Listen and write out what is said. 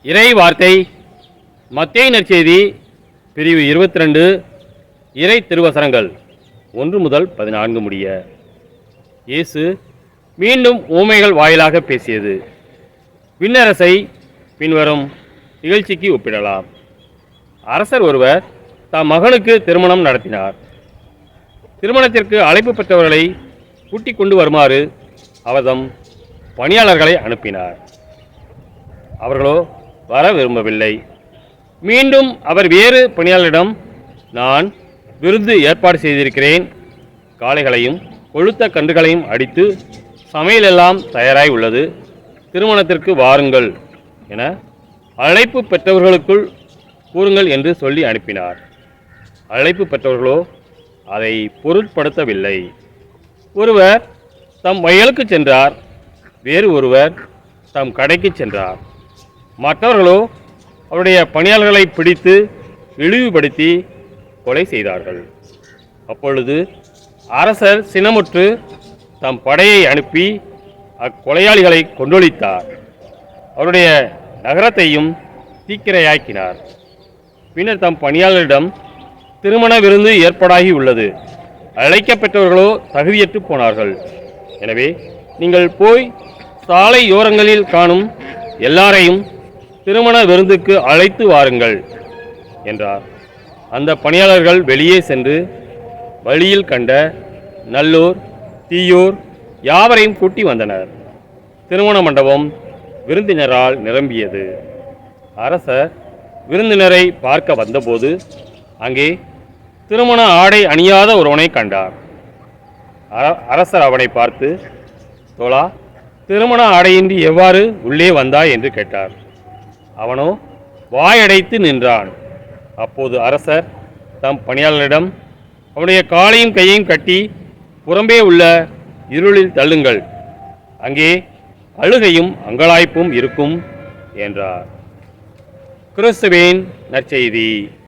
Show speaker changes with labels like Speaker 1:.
Speaker 1: இறை வார்த்தை மத்தேயு நற்செய்தி பிரிவு 22 இறை திருவசனங்கள் 1 முதல் 14 முடிய. இயேசு மீண்டும் ஊமைகள் வாயிலாக பேசியது. விண்ணரசை பின்வரும் நிகழ்ச்சிக்கு ஒப்பிடலாம். அரசர் ஒருவர் தம் மகனுக்கு திருமணம் நடத்தினார். திருமணத்திற்கு அழைப்பு பெற்றவர்களை கூட்டிக் கொண்டு வருமாறு அவர் தம் பணியாளர்களை அனுப்பினார். அவர்களோ வர விரும்பவில்லை. மீண்டும் அவர் வேறு பணியாளரிடம், நான் விருந்து ஏற்பாடு செய்திருக்கிறேன், காளைகளையும் கொழுத்த கன்றுகளையும் அடித்து சமையலெல்லாம் தயாராய் உள்ளது, திருமணத்திற்கு வாருங்கள் என அழைப்பு பெற்றவர்களுக்குள் கூறுங்கள் என்று சொல்லி அனுப்பினார். அழைப்பு பெற்றவர்களோ அதை பொருட்படுத்தவில்லை. ஒருவர் தம் வயலுக்கு சென்றார், வேறு ஒருவர் தம் கடைக்கு சென்றார். மற்றவர்களோ அவருடைய பணியாளர்களை பிடித்து இழிவுபடுத்தி கொலை செய்தார்கள். அப்பொழுது அரசர் சினமுற்று தம் படையை அனுப்பி அக்கொலையாளிகளை கொன்றொழித்தார். அவருடைய நகரத்தையும் தீக்கிரையாக்கினார். பின்னர் தம் பணியாளரிடம், திருமண விருந்து ஏற்பாடாகி உள்ளது, அழைக்கப்பட்டவர்களோ தகுதியற்று போனார்கள். எனவே நீங்கள் போய் சாலையோரங்களில் காணும் எல்லாரையும் திருமண விருந்துக்கு அழைத்து வாருங்கள் என்றார். அந்த பணியாளர்கள் வெளியே சென்று வழியில் கண்ட நல்லோர் தீயோர் யாவரையும் கூட்டி வந்தனர். திருமண மண்டபம் விருந்தினரால் நிரம்பியது. அரசர் விருந்தினரை பார்க்க வந்தபோது அங்கே திருமண ஆடை அணியாத ஒருவனை கண்டார். அரசர் அவனை பார்த்து, தோழா, திருமண ஆடையின்றி எவ்வாறு உள்ளே வந்தாய் என்று கேட்டார். அவனோ வாயடைத்து நின்றான். அப்போது அரசர் தம் பணியாளரிடம், அவனுடைய காலையும் கையையும் கட்டி புறம்பே உள்ள இருளில் தள்ளுங்கள், அங்கே அழுகையும் அங்கலாய்ப்பும் இருக்கும் என்றார். கிறிஸ்துவின் நற்செய்தி.